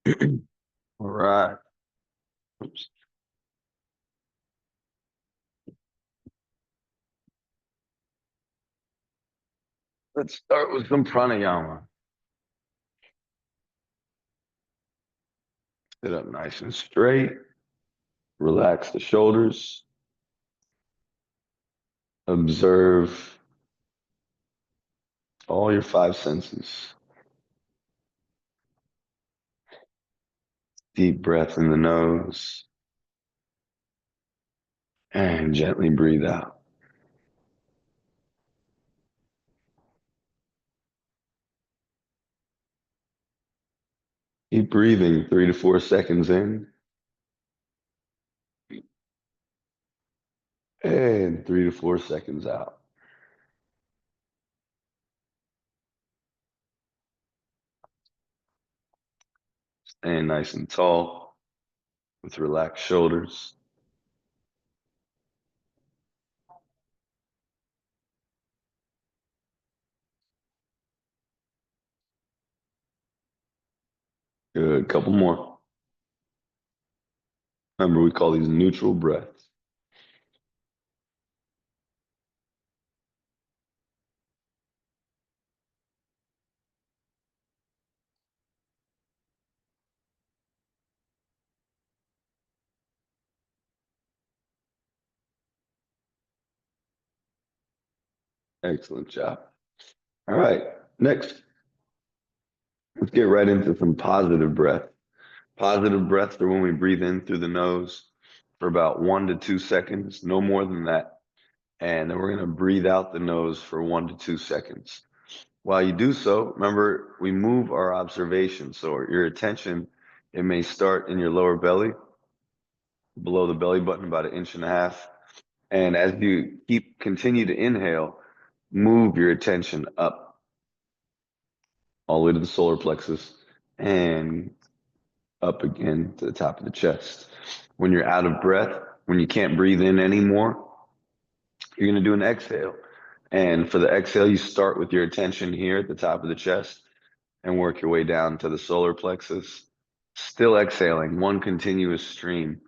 All right. Oops. Let's start with some pranayama. Sit up nice and straight. Relax the shoulders. Observe all your five senses. Deep breath in the nose and gently breathe out. Keep breathing 3 to 4 seconds in and 3 to 4 seconds out. Staying nice and tall with relaxed shoulders. Good. Couple more. Remember, we call these neutral breaths. Excellent job. All right. Next, let's get right into some positive breath. Positive breaths are when we breathe in through the nose for about 1 to 2 seconds, no more than that. And then we're going to breathe out the nose for 1 to 2 seconds. While you do so, remember, we move our observation. So your attention, it may start in your lower belly, below the belly button, about 1.5 inches. And as you continue to inhale, move your attention up all the way to the solar plexus and up again to the top of the chest. When you're out of breath, when you can't breathe in anymore, you're going to do an exhale. And for the exhale, you start with your attention here at the top of the chest and work your way down to the solar plexus. Still exhaling, one continuous stream,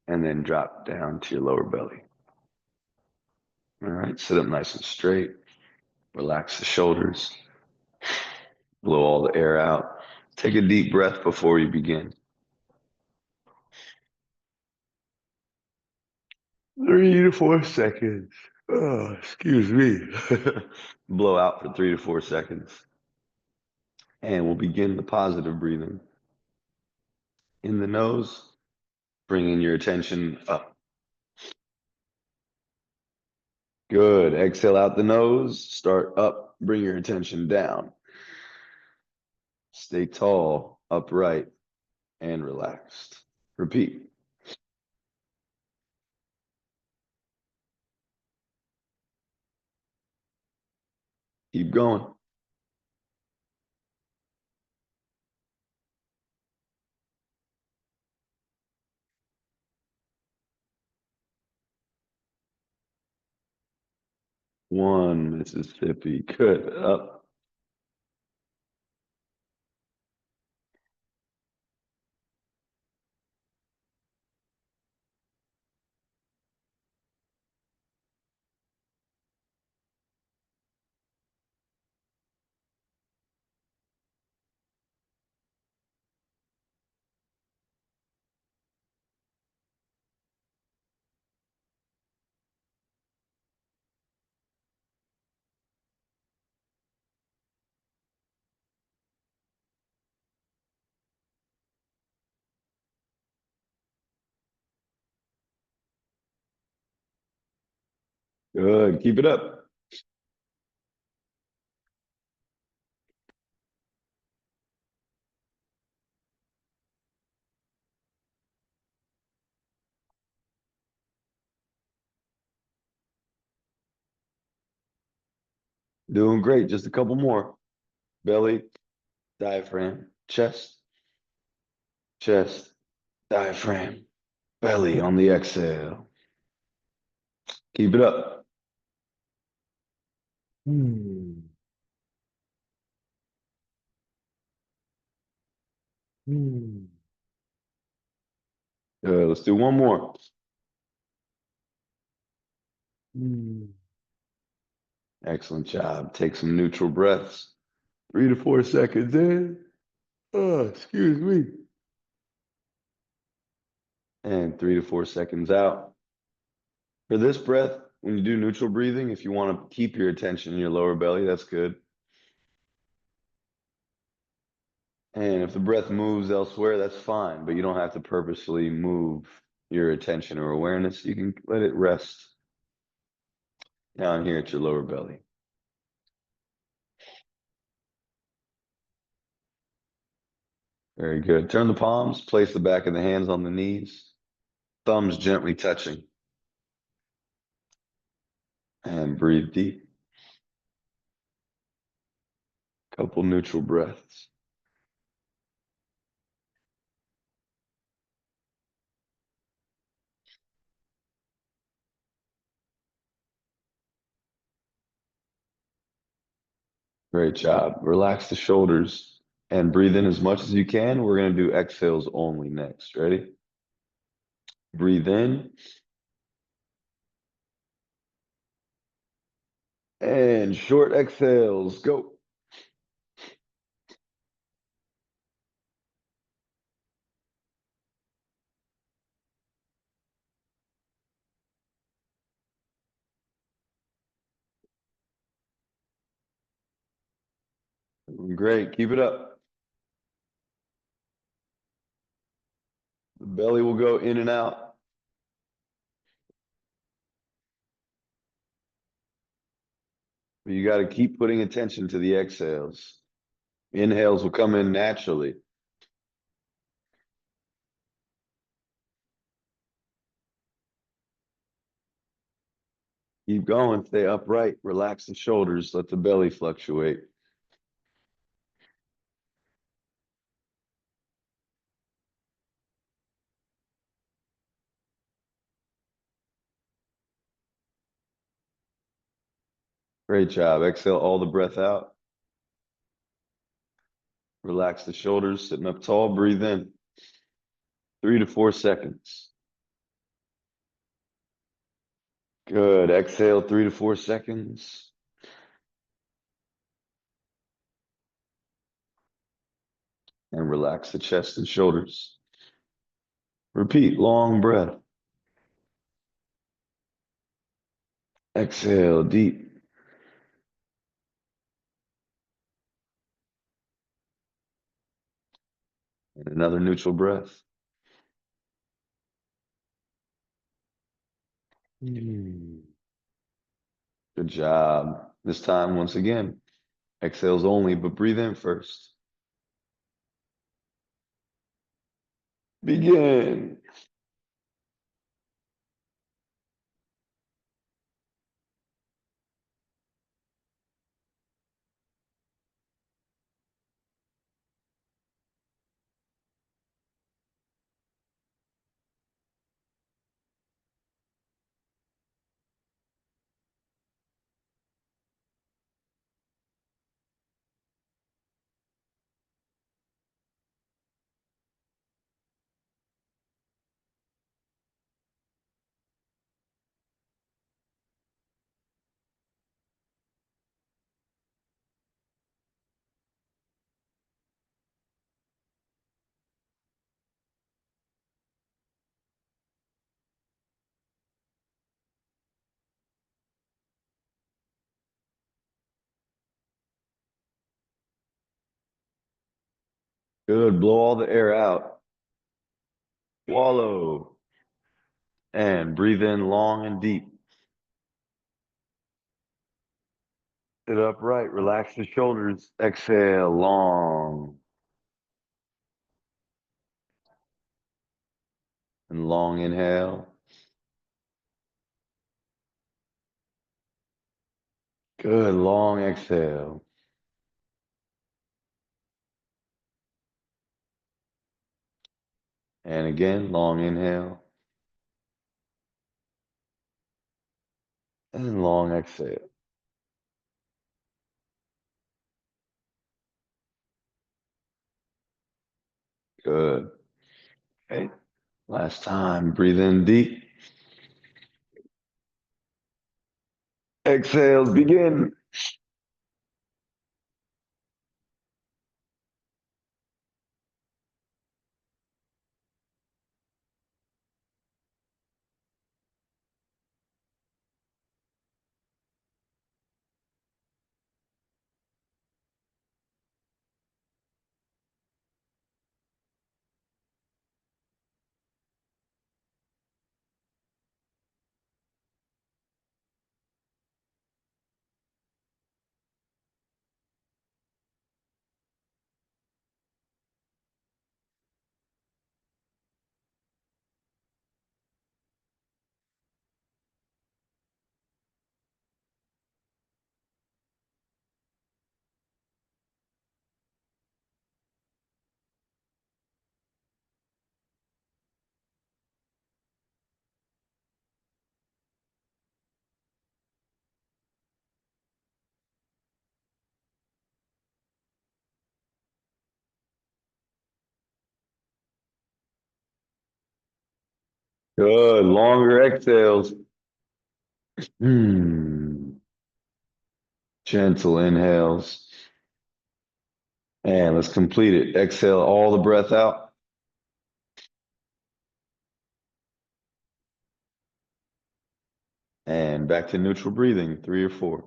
and then drop down to your lower belly. All right, sit up nice and straight. Relax the shoulders. Blow all the air out. Take a deep breath before you begin. 3 to 4 seconds. Oh, excuse me. Blow out for 3 to 4 seconds. And we'll begin the positive breathing. In the nose, bringing your attention up. Good. Exhale out the nose. Start up. Bring your attention down. Stay tall, upright, and relaxed. Repeat. Keep going. One, Mississippi. Good. Up. Good. Keep it up. Doing great. Just a couple more. Belly, diaphragm, chest, chest, diaphragm, belly on the exhale. Keep it up. Hmm. Hmm. Let's do one more. Hmm. Excellent job. Take some neutral breaths. 3 to 4 seconds in. Oh, excuse me. And 3 to 4 seconds out. For this breath, when you do neutral breathing, if you want to keep your attention in your lower belly, that's good. And if the breath moves elsewhere, that's fine, but you don't have to purposely move your attention or awareness. You can let it rest down here at your lower belly. Very good. Turn the palms, place the back of the hands on the knees, thumbs gently touching, and breathe deep. Couple neutral breaths. Great job. Relax the shoulders and breathe in as much as you can. We're going to do exhales only next. Ready? Breathe in and short exhales. Go. Great. Keep it up. The belly will go in and out. But you got to keep putting attention to the exhales. Inhales will come in naturally. Keep going. Stay upright. Relax the shoulders. Let the belly fluctuate. Great job. Exhale all the breath out. Relax the shoulders. Sitting up tall. Breathe in. 3 to 4 seconds. Good. Exhale 3 to 4 seconds. And relax the chest and shoulders. Repeat. Long breath. Exhale deep. And another neutral breath. Mm. Good job. This time, once again, exhales only, but breathe in first. Begin. Good. Blow all the air out. Swallow. And breathe in long and deep. Sit upright. Relax the shoulders. Exhale long. And long inhale. Good. Long exhale. And again, long inhale. And long exhale. Good. Okay. Last time. Breathe in deep. Exhales begin. Good. Longer exhales. Hmm. Gentle inhales. And let's complete it. Exhale all the breath out. And back to neutral breathing, 3 or 4.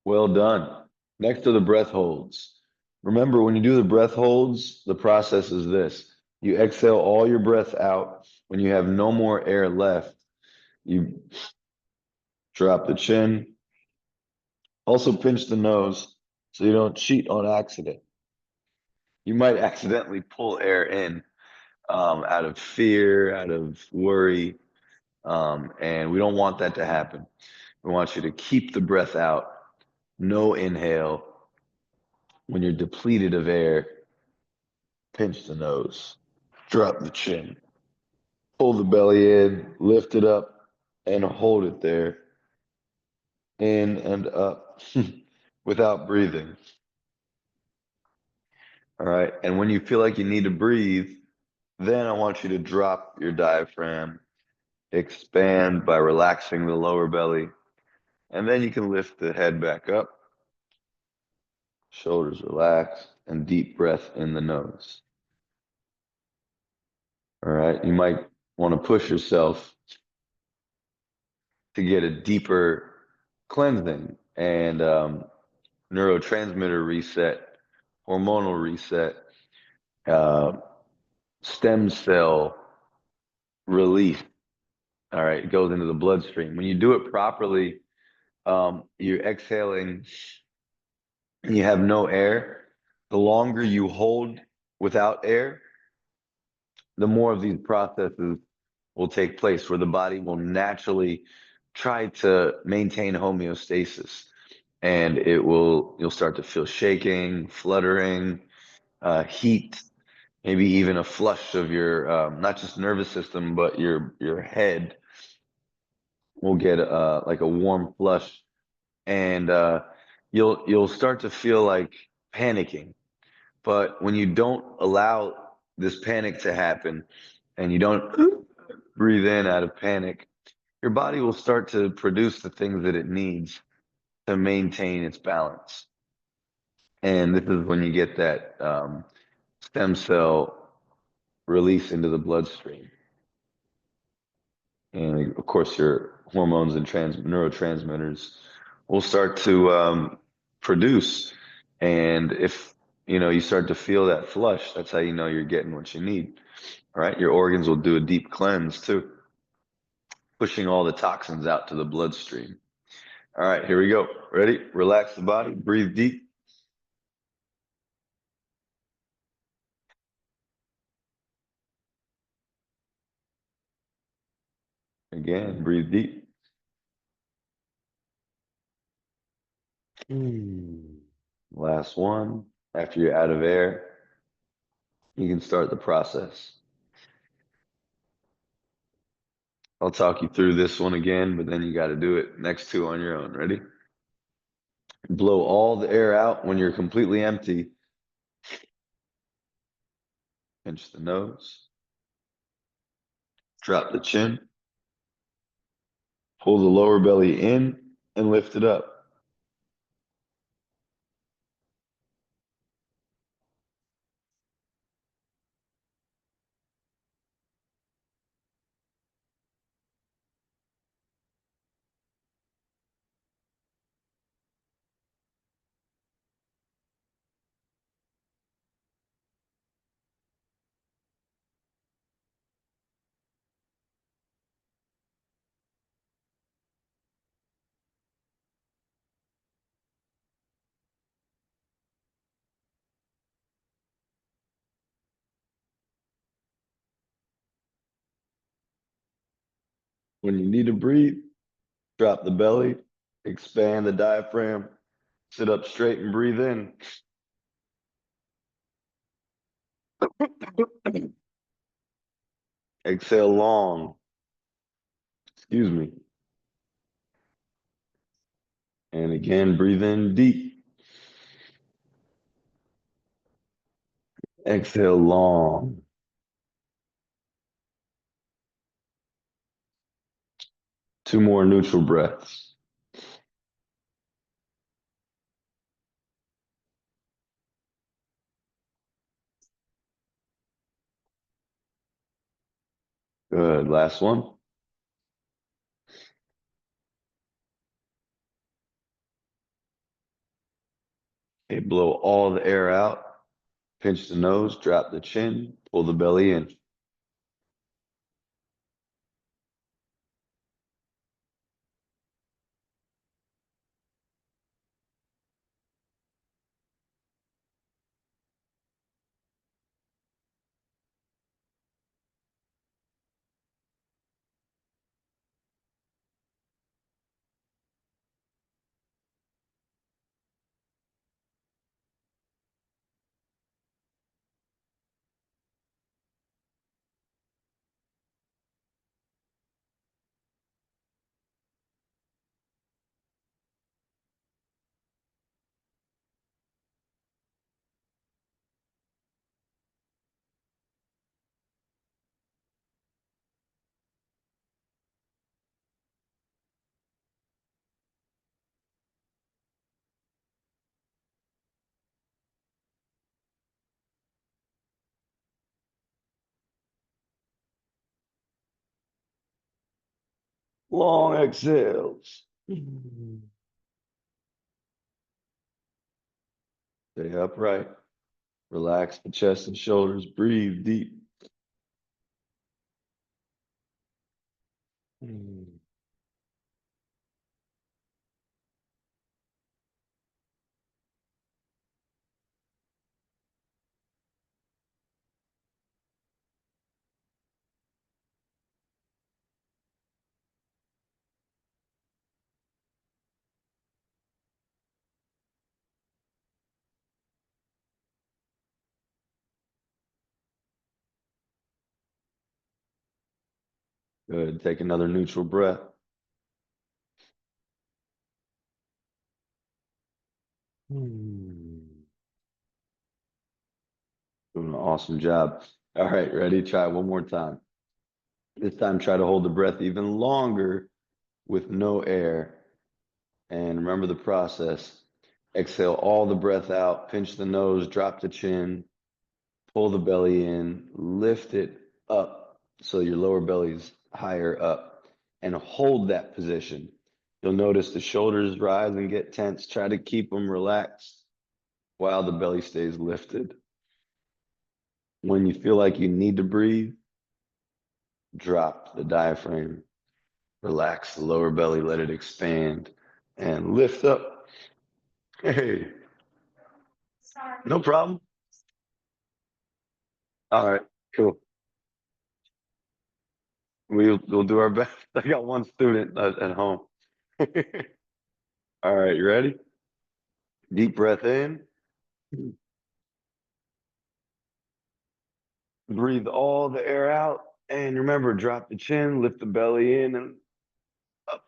Well done. Next are the breath holds. Remember, when you do the breath holds, the process is this. You exhale all your breath out. When you have no more air left, you drop the chin. Also pinch the nose so you don't cheat on accident. You might accidentally pull air in out of fear, out of worry, and we don't want that to happen. We want you to keep the breath out, no inhale. When you're depleted of air, pinch the nose, drop the chin, pull the belly in, lift it up, and hold it there, in and up, without breathing. All right. And when you feel like you need to breathe, then I want you to drop your diaphragm, expand by relaxing the lower belly, and then you can lift the head back up, shoulders relaxed, and deep breath in the nose. All right. You might want to push yourself to get a deeper cleansing and neurotransmitter reset, hormonal reset, uh, stem cell release. All right, it goes into the bloodstream. When you do it properly, you're exhaling and you have no air. The longer you hold without air, the more of these processes will take place where the body will naturally try to maintain homeostasis. And you'll start to feel shaking, fluttering, heat, maybe even a flush of your not just nervous system, but your head will get like a warm flush, and you'll start to feel like panicking. But when you don't allow this panic to happen, and you don't breathe in out of panic, your body will start to produce the things that it needs to maintain its balance. And this is when you get that stem cell release into the bloodstream. And of course, your hormones and neurotransmitters will start to produce. And if you start to feel that flush, that's how you know you're getting what you need. All right, your organs will do a deep cleanse too, pushing all the toxins out to the bloodstream. All right, here we go. Ready? Relax the body, breathe deep. Again, breathe deep. Hmm. Last one. After you're out of air, you can start the process. I'll talk you through this one again, but then you got to do it next two on your own. Ready? Blow all the air out when you're completely empty. Pinch the nose. Drop the chin. Pull the lower belly in and lift it up. When you need to breathe, drop the belly, expand the diaphragm, sit up straight and breathe in. Exhale long. Excuse me. And again, breathe in deep. Exhale long. Two more neutral breaths. Good. Last one. Okay, blow all the air out. Pinch the nose, drop the chin, pull the belly in. Long exhales. Stay upright. Relax the chest and shoulders. Breathe deep. Good. Take another neutral breath. Doing an awesome job. All right, ready? Try it one more time. This time, try to hold the breath even longer with no air. And remember the process. Exhale all the breath out, pinch the nose, drop the chin, pull the belly in, lift it up so your lower belly's higher up, and hold that position. You'll notice the shoulders rise and get tense. Try to keep them relaxed while the belly stays lifted. When you feel like you need to breathe, drop the diaphragm, relax the lower belly, let it expand. And lift up. Hey, no problem. All right, cool. We'll do our best. I got one student at home. All right, you ready? Deep breath in. Breathe all the air out. And remember, drop the chin, lift the belly in and up.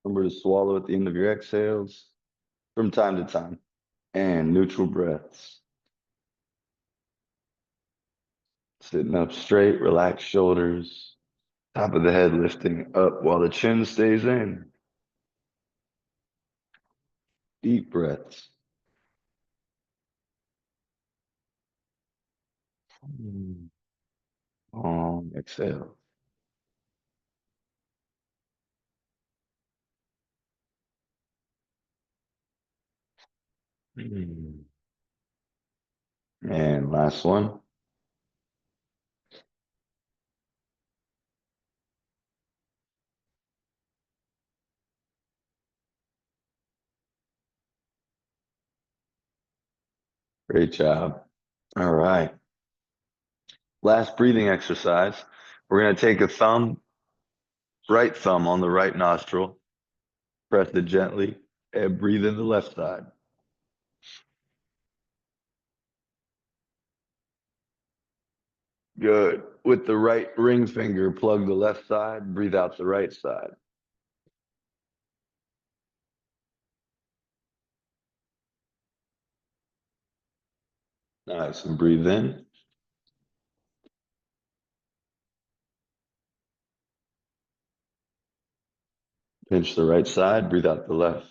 Remember to swallow at the end of your exhales from time to time. And neutral breaths. Sitting up straight, relaxed shoulders, top of the head lifting up while the chin stays in. Deep breaths. Long exhale. And last one. Great job. All right. Last breathing exercise. We're going to take a right thumb on the right nostril, press it gently, and breathe in the left side. Good. With the right ring finger, plug the left side, breathe out the right side. Nice. And breathe in. Pinch the right side, breathe out the left.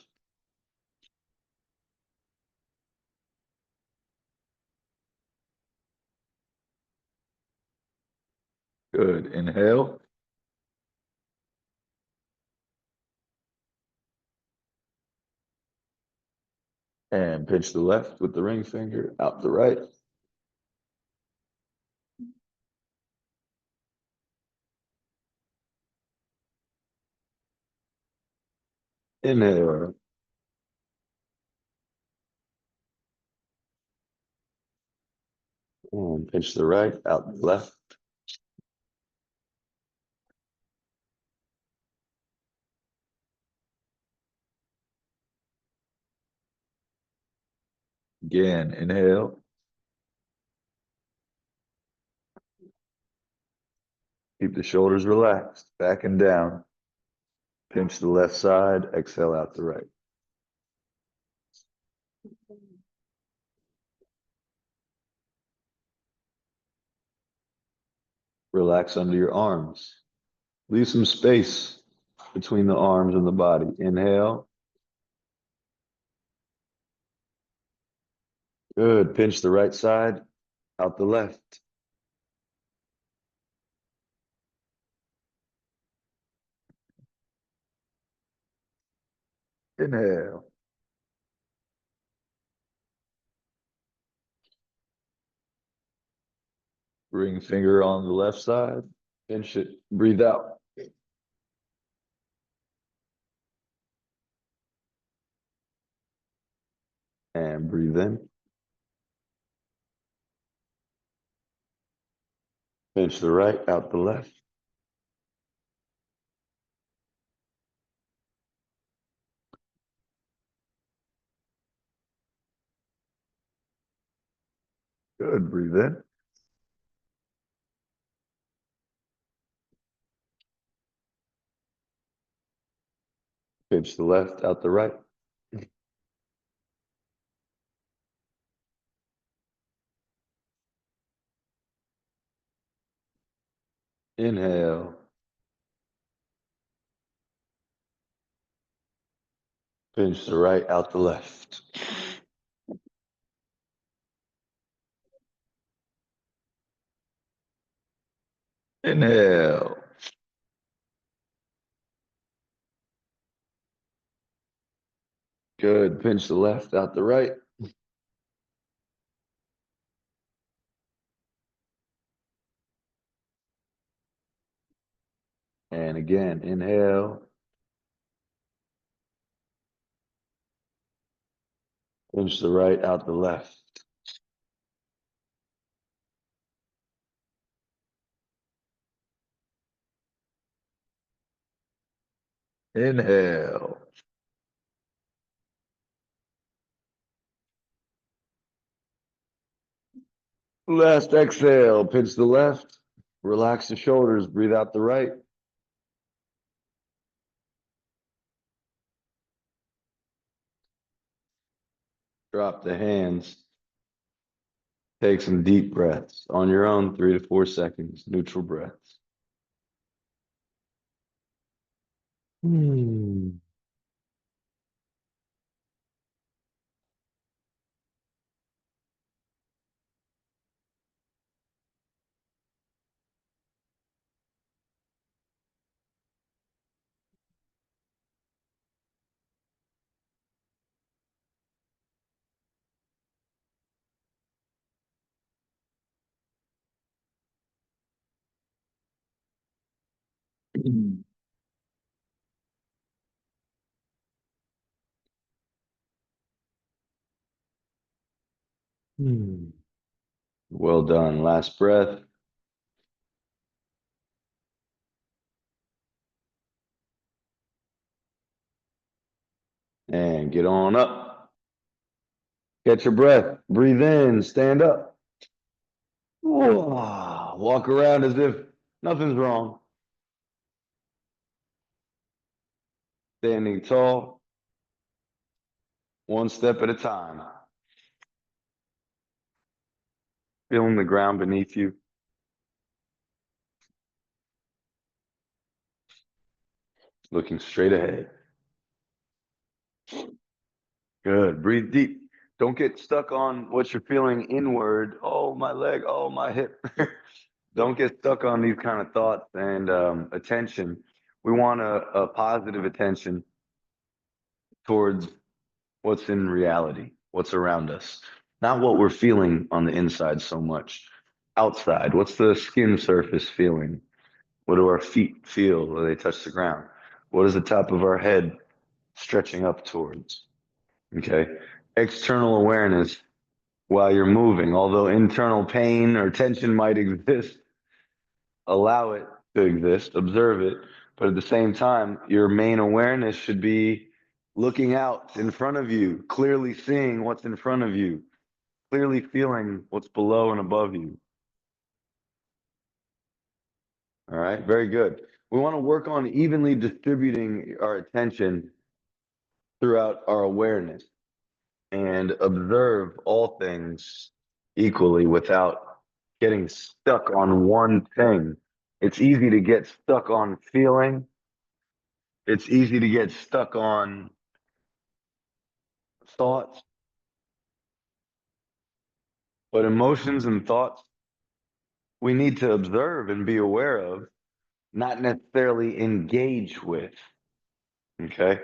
Good. Inhale. And pinch the left with the ring finger, out the right. Inhale. And pinch the right, out the left. Again, inhale. Keep the shoulders relaxed, back and down. Pinch the left side, exhale out the right. Relax under your arms. Leave some space between the arms and the body. Inhale. Good. Pinch the right side, out the left. Inhale. Ring finger on the left side. Pinch it. Breathe out. And breathe in. Pinch the right, out the left. Good. Breathe in. Pinch the left, out the right. Inhale. Pinch the right, out the left. Inhale. Good. Pinch the left, out the right. And again, inhale. Pinch the right, out the left. Inhale. Last exhale. Pinch the left. Relax the shoulders. Breathe out the right. Drop the hands. Take some deep breaths on your own, 3 to 4 seconds, neutral breaths. Hmm. Hmm. Well done. Last breath. And get on up. Catch your breath. Breathe in. Stand up. Walk around as if nothing's wrong. Standing tall, one step at a time. Feeling the ground beneath you. Looking straight ahead. Good. Breathe deep. Don't get stuck on what you're feeling inward. Oh, my leg. Oh, my hip. Don't get stuck on these kind of thoughts and attention. We want a positive attention towards what's in reality, what's around us, not what we're feeling on the inside so much. Outside, what's the skin surface feeling? What do our feet feel when they touch the ground? What is the top of our head stretching up towards? Okay. External awareness while you're moving, although internal pain or tension might exist, allow it to exist, observe it, but at the same time, your main awareness should be looking out in front of you, clearly seeing what's in front of you, clearly feeling what's below and above you. All right, very good. We want to work on evenly distributing our attention throughout our awareness and observe all things equally without getting stuck on one thing. It's easy to get stuck on feeling. It's easy to get stuck on thoughts, but emotions and thoughts we need to observe and be aware of, not necessarily engage with. Okay.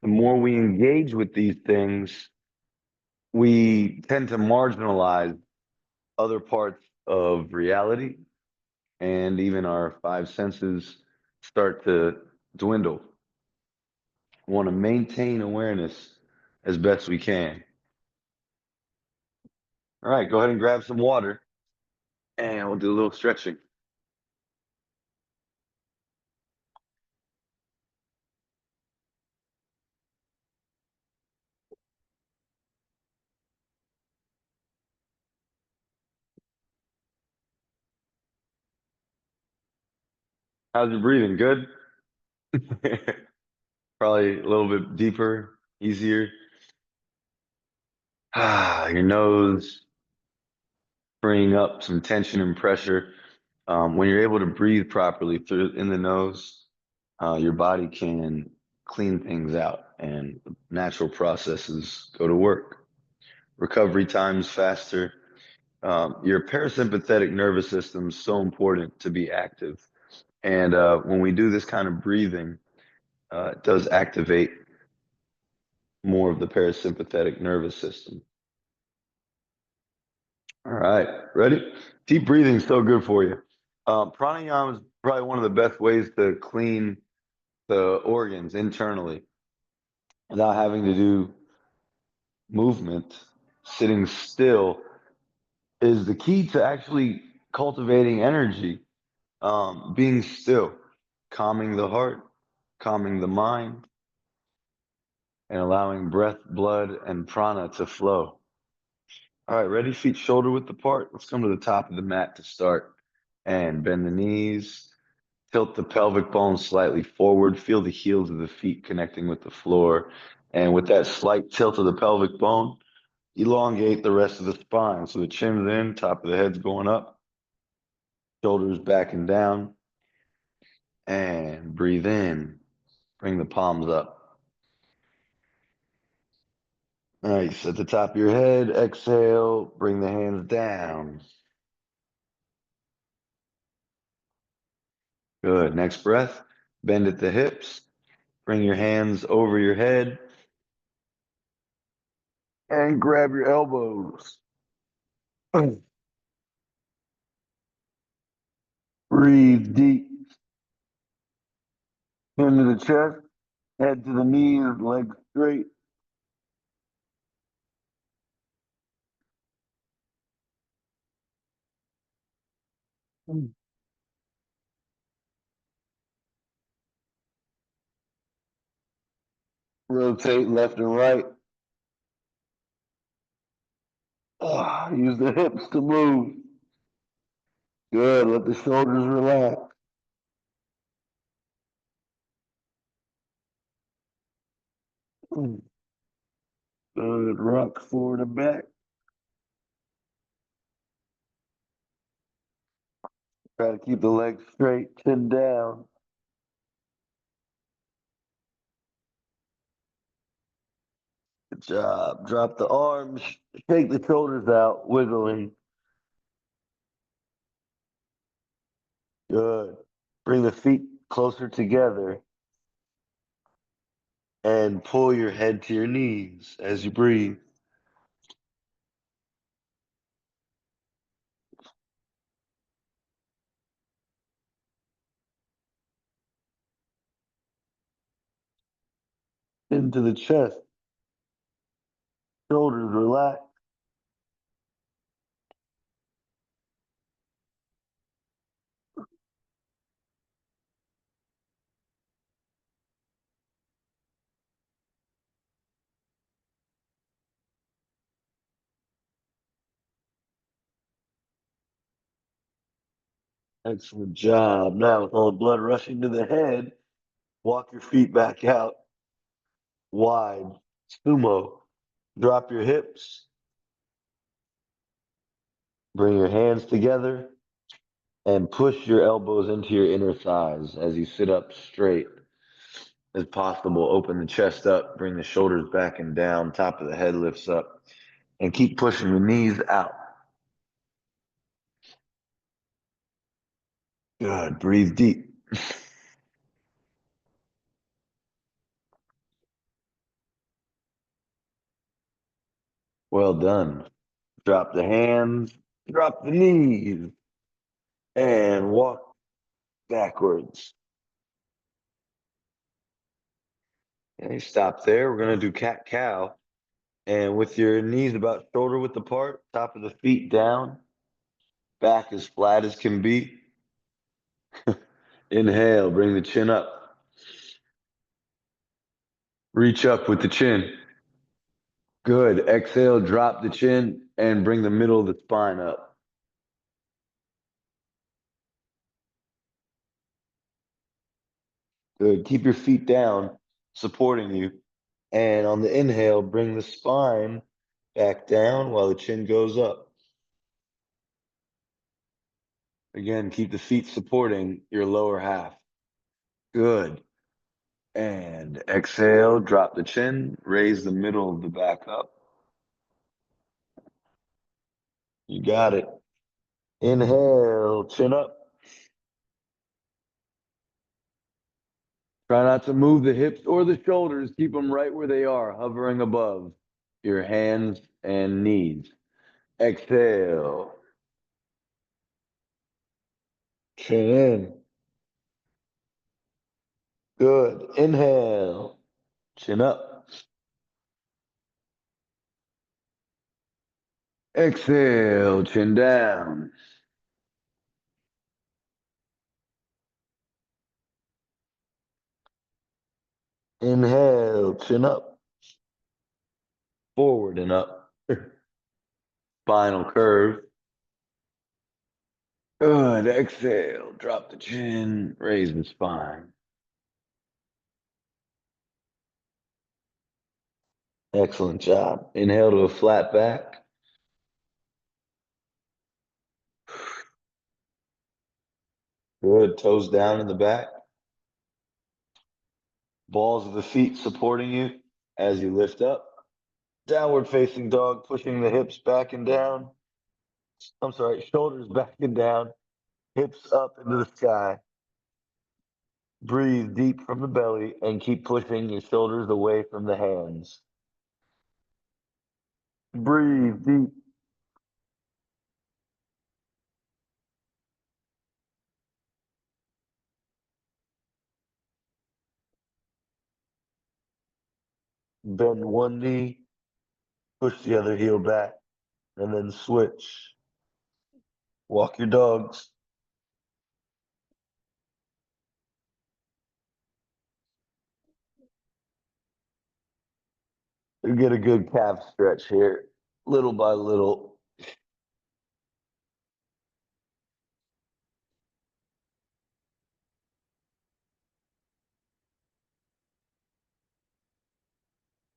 The more we engage with these things, we tend to marginalize other parts of reality, and even our five senses start to dwindle. We want to maintain awareness as best we can. All right, go ahead and grab some water and we'll do a little stretching. How's your breathing? Good? Probably a little bit deeper, easier. Your nose freeing up some tension and pressure. When you're able to breathe properly through in the nose, your body can clean things out and natural processes go to work. Recovery times faster. Your parasympathetic nervous system is so important to be active. And when we do this kind of breathing, it does activate more of the parasympathetic nervous system. All right, ready? Deep breathing is so good for you. Pranayama is probably one of the best ways to clean the organs internally without having to do movement. Sitting still is the key to actually cultivating energy. Being still, calming the heart, calming the mind, and allowing breath, blood, and prana to flow. All right, ready? Feet shoulder width apart. Let's come to the top of the mat to start. And bend the knees. Tilt the pelvic bones slightly forward. Feel the heels of the feet connecting with the floor. And with that slight tilt of the pelvic bone, elongate the rest of the spine. So the chin's in, top of the head's going up, shoulders back and down. And breathe in. Bring the palms up. Nice. At the top of your head, exhale. Bring the hands down. Good. Next breath. Bend at the hips. Bring your hands over your head and grab your elbows. Breathe deep into the chest, head to the knees, legs straight. Rotate left and right. Use the hips to move. Good. Let the shoulders relax. Good. Rock forward and back. Try to keep the legs straight, chin down. Good job. Drop the arms. Shake the shoulders out, wiggling. Good. Bring the feet closer together and pull your head to your knees as you breathe. Into the chest. Shoulders relax. Excellent job. Now, with all the blood rushing to the head, walk your feet back out wide. Sumo. Drop your hips. Bring your hands together and push your elbows into your inner thighs as you sit up straight as possible. Open the chest up. Bring the shoulders back and down. Top of the head lifts up. And keep pushing the knees out. Good. Breathe deep. Well done. Drop the hands, drop the knees, and walk backwards. Okay, stop there. We're going to do cat cow. And with your knees about shoulder width apart, top of the feet down, back as flat as can be. Inhale, bring the chin up. Reach up with the chin. Good. Exhale, drop the chin and bring the middle of the spine up. Good. Keep your feet down, supporting you. And on the inhale, bring the spine back down while the chin goes up. Again, keep the feet supporting your lower half. Good. And exhale, drop the chin, raise the middle of the back up. You got it. Inhale, chin up. Try not to move the hips or the shoulders. Keep them right where they are, hovering above your hands and knees. Exhale. Chin in. Good. Inhale. Chin up. Exhale. Chin down. Inhale. Chin up. Forward and up. Spinal curve. Good. Exhale. Drop the chin. Raise the spine. Excellent job. Inhale to a flat back. Good. Toes down in the back. Balls of the feet supporting you as you lift up. Downward facing dog, pushing the hips back and down. I'm sorry, shoulders back and down, hips up into the sky. Breathe deep from the belly and keep pushing your shoulders away from the hands. Breathe deep. Bend one knee, push the other heel back, and then switch. Walk your dogs. You get a good calf stretch here, little by little.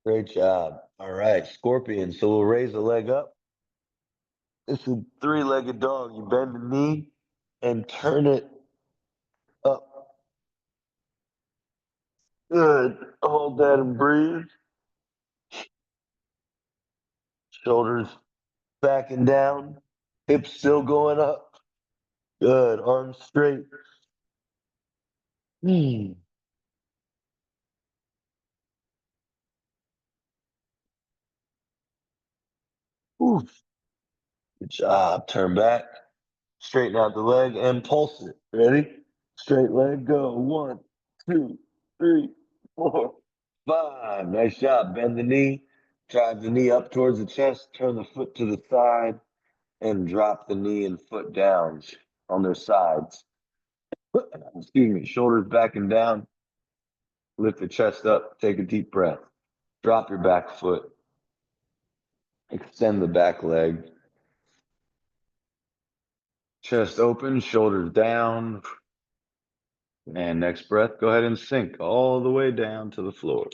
Great job. All right, scorpion. So we'll raise the leg up. It's a three-legged dog. You bend the knee and turn it up. Good. Hold that and breathe. Shoulders back and down. Hips still going up. Good. Arms straight. Hmm. Oof. Good job. Turn back. Straighten out the leg and pulse it. Ready? Straight leg. Go. 1, 2, 3, 4, 5. Nice job. Bend the knee. Drive the knee up towards the chest. Turn the foot to the side and drop the knee and foot down on their sides. Excuse me. Shoulders back and down. Lift the chest up. Take a deep breath. Drop your back foot. Extend the back leg. Chest open, shoulders down. And next breath, go ahead and sink all the way down to the floor.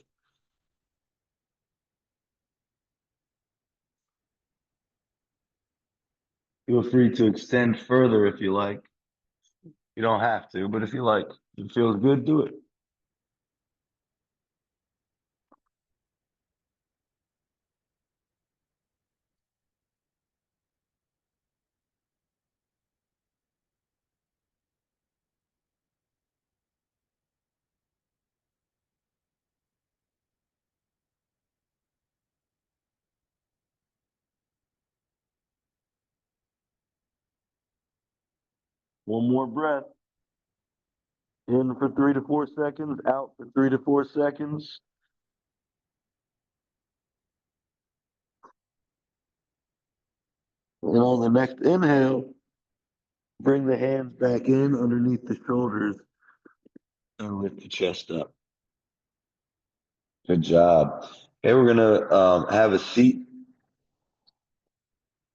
Feel free to extend further if you like. You don't have to, but if you like, if it feels good, do it. One more breath. In for 3 to 4 seconds, out for 3 to 4 seconds. And on the next inhale, bring the hands back in underneath the shoulders and lift the chest up. Good job. Okay, we're gonna have a seat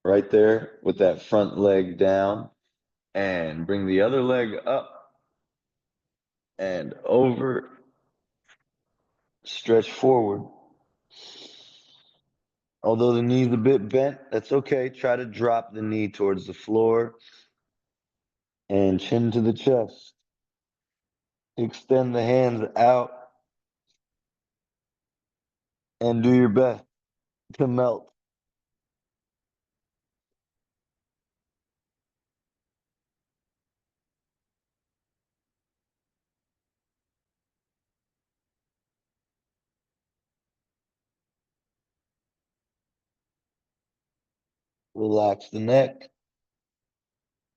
right there with that front leg down and bring the other leg up and over, stretch forward. Although the knee's a bit bent, that's okay. Try to drop the knee towards the floor and chin to the chest. Extend the hands out and do your best to melt. Relax the neck.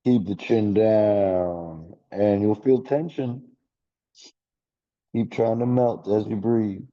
Keep the chin down. And you'll feel tension. Keep trying to melt as you breathe.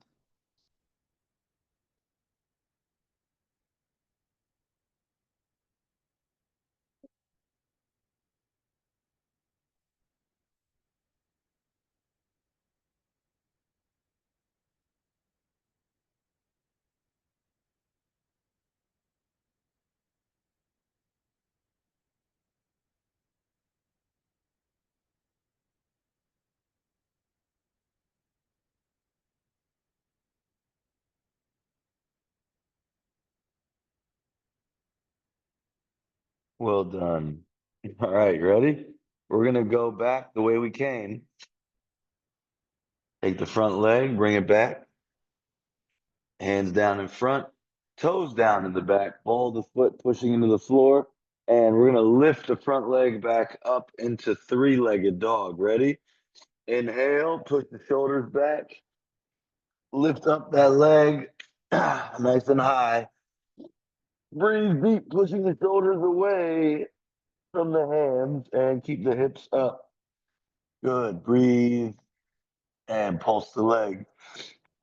Well done. All right, ready? We're going to go back the way we came. Take the front leg, bring it back. Hands down in front, toes down in the back, ball of the foot pushing into the floor. And we're going to lift the front leg back up into three-legged dog. Ready? Inhale, push the shoulders back. Lift up that leg nice and high. Breathe deep, pushing the shoulders away from the hands and keep the hips up. Good. Breathe and pulse the leg.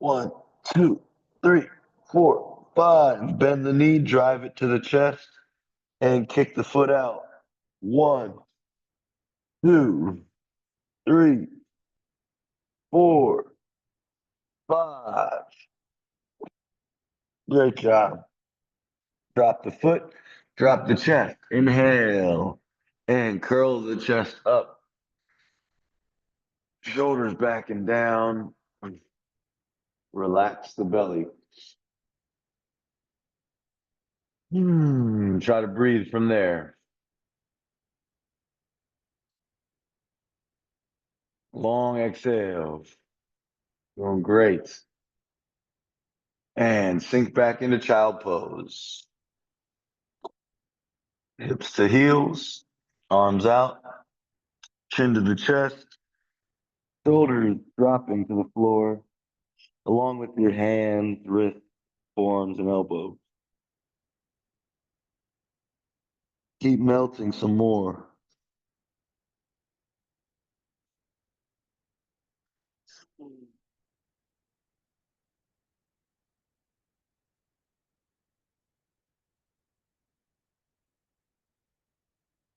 1, 2, 3, 4, 5. Bend the knee, drive it to the chest, and kick the foot out. 1, 2, 3, 4, 5. Great job. Drop the foot, drop the chest. Inhale and curl the chest up. Shoulders back and down. Relax the belly. Try to breathe from there. Long exhale. Doing great. And sink back into child pose. Hips to heels, arms out, chin to the chest, shoulders dropping to the floor, along with your hands, wrists, forearms, and elbows. Keep melting some more.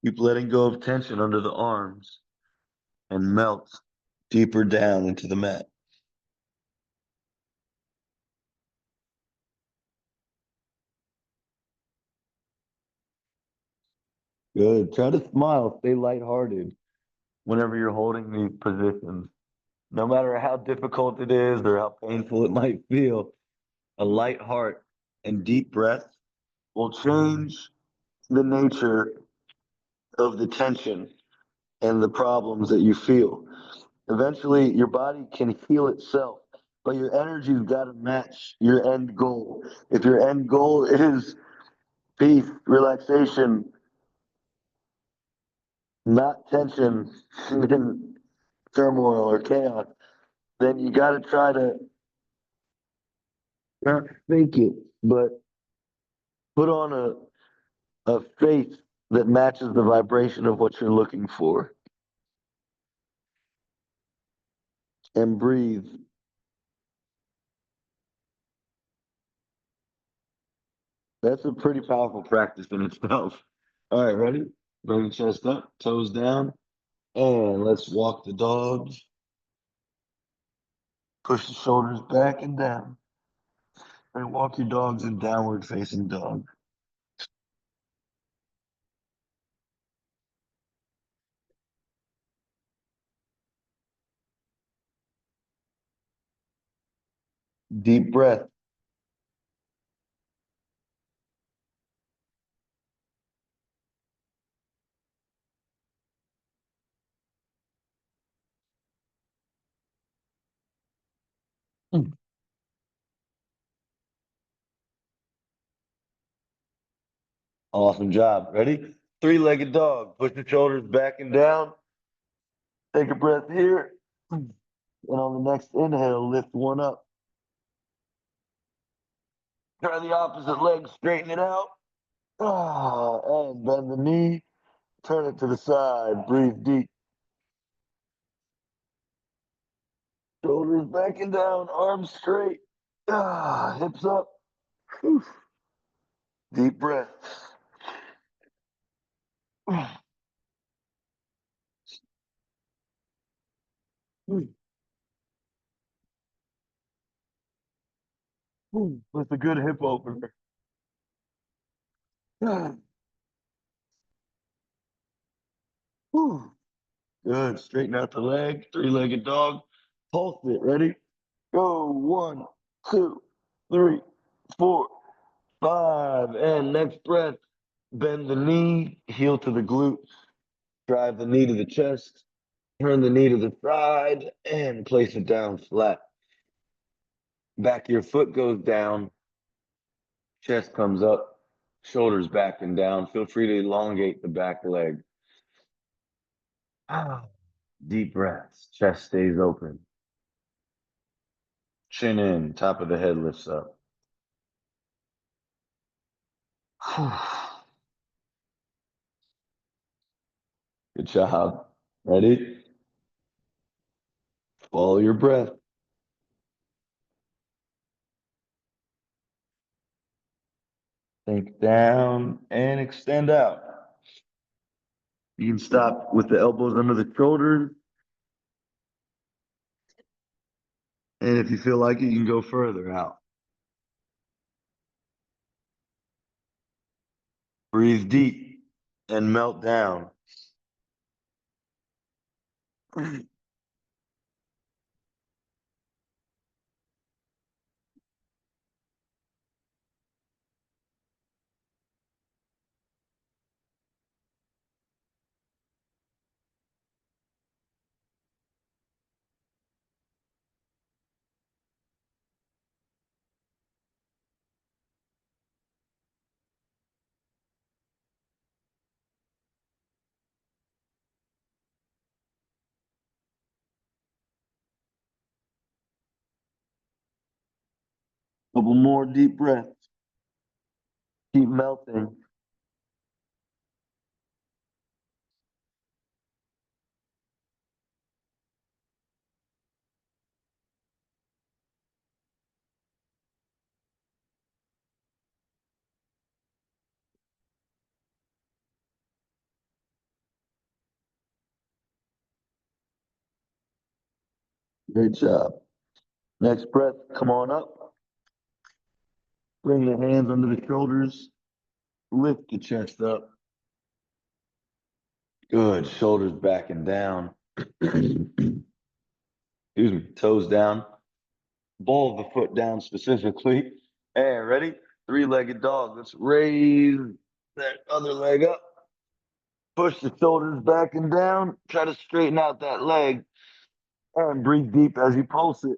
Keep letting go of tension under the arms and melt deeper down into the mat. Good. Try to smile, stay lighthearted whenever you're holding these positions. No matter how difficult it is or how painful it might feel, a light heart and deep breath will change the nature of the tension and the problems that you feel. Eventually, your body can heal itself, but your energy's got to match your end goal. If your end goal is peace, relaxation, not tension, and turmoil or chaos, then you got to try to not fake it, but put on a faith that matches the vibration of what you're looking for and breathe. That's a pretty powerful practice in itself. All right, ready? Bring the chest up, toes down, and let's walk the dogs. Push the shoulders back and down. And walk your dogs in downward facing dog. Deep breath. Mm. Awesome job. Ready? Three-legged dog. Push the shoulders back and down. Take a breath here. And on the next inhale, lift one up. Try the opposite leg, straighten it out. And bend the knee. Turn it to the side. Breathe deep. Shoulders back and down. Arms straight. Hips up. Whew. Deep breath. That's a good hip opener. Whew. Good. Straighten out the leg. Three-legged dog. Pulse it. Ready? Go. One, two, three, four, five. And next breath. Bend the knee. Heel to the glute. Drive the knee to the chest. Turn the knee to the side and place it down flat. Back of your foot goes down. Chest comes up. Shoulders back and down. Feel free to elongate the back leg. Deep breaths. Chest stays open. Chin in. Top of the head lifts up. Good job. Ready? Follow your breath. Think down and extend out. You can stop with the elbows under the shoulders. And if you feel like it, you can go further out. Breathe deep and melt down. Couple more deep breaths. Keep melting. Great job. Next breath, come on up. Bring the hands under the shoulders. Lift the chest up. Good. Shoulders back and down. Excuse me. Toes down. Ball of the foot down specifically. And ready? Three-legged dog. Let's raise that other leg up. Push the shoulders back and down. Try to straighten out that leg. And breathe deep as you pulse it.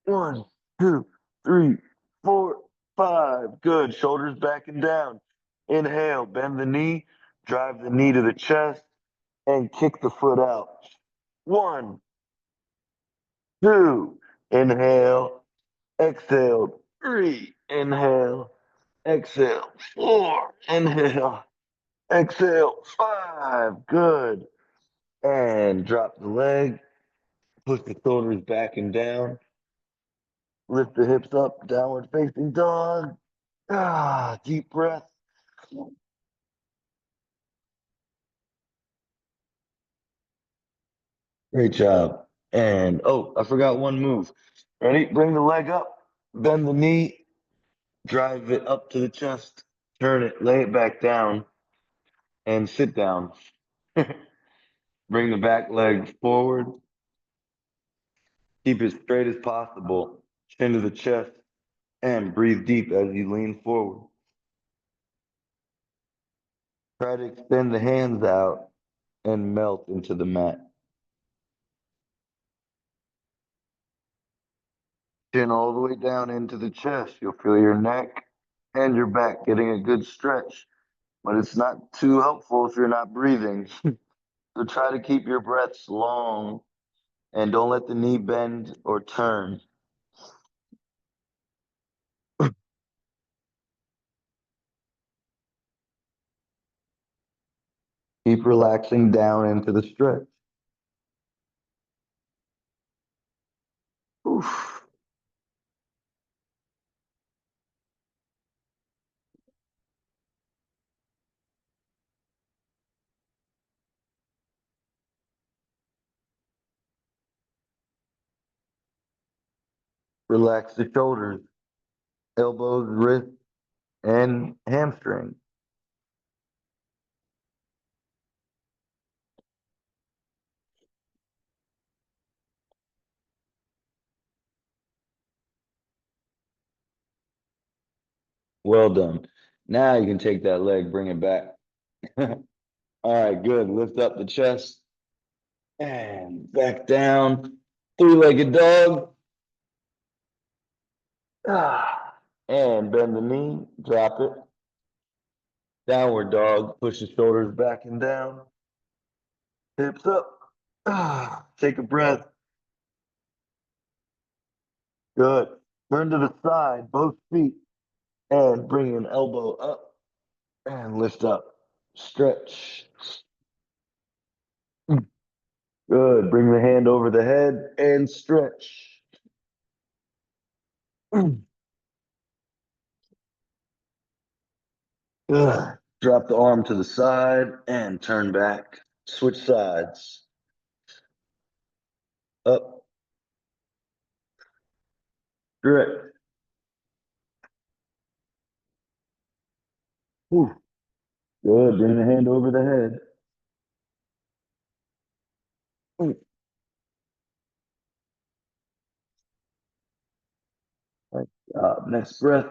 One, two, three, four, five. Good. Shoulders back and down. Inhale. Bend the knee. Drive the knee to the chest. And kick the foot out. One, two. Inhale. Exhale. Three. Inhale. Exhale. Four. Inhale. Exhale. Five. Good. And drop the leg. Push the shoulders back and down. Lift the hips up. Downward facing dog. Deep breath. Great job. And oh, I forgot one move. Ready? Bring the leg up, bend the knee, drive it up to the chest, turn it, lay it back down, and sit down. Bring the back leg forward. Keep it straight as possible. Chin to the chest, and breathe deep as you lean forward. Try to extend the hands out and melt into the mat. Chin all the way down into the chest. You'll feel your neck and your back getting a good stretch, but it's not too helpful if you're not breathing. So try to keep your breaths long and don't let the knee bend or turn. Keep relaxing down into the stretch. Oof. Relax the shoulders, elbows, wrists, and hamstring. Well done. Now you can take that leg, bring it back. All right, good. Lift up the chest and back down. Three-legged dog. Ah. And bend the knee, drop it. Downward dog. Push the shoulders back and down. Hips up. Ah. Take a breath. Good. Turn to the side, both feet, and bring an elbow up and lift up. Stretch. Good. Bring the hand over the head and stretch. Good. Drop the arm to the side and turn back. Switch sides. Up. Stretch. Whew. Good. Bring the hand over the head. Nice job. Next breath.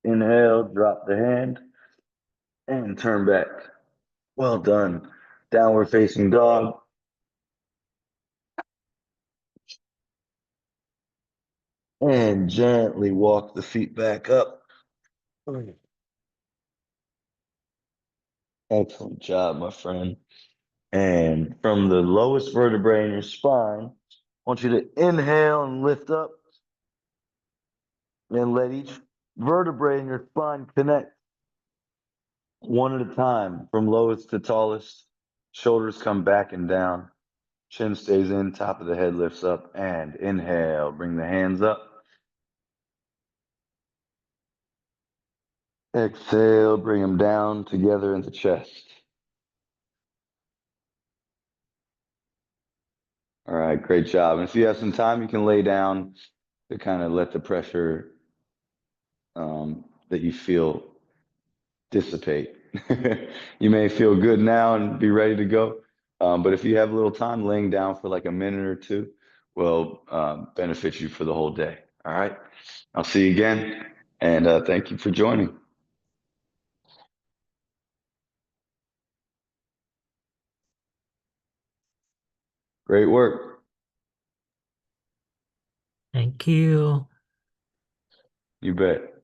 Inhale, drop the hand and turn back. Well done. Downward facing dog. And gently walk the feet back up. Excellent job, my friend. And from the lowest vertebrae in your spine, I want you to inhale and lift up and let each vertebrae in your spine connect one at a time from lowest to tallest. Shoulders come back and down. Chin stays in, top of the head lifts up, and inhale. Bring the hands up. Exhale, bring them down together in the chest. All right, great job. And if you have some time, you can lay down to kind of let the pressure that you feel dissipate. You may feel good now and be ready to go. But if you have a little time, laying down for like a minute or two will benefit you for the whole day. All right. I'll see you again. And thank you for joining. Great work. Thank you. You bet.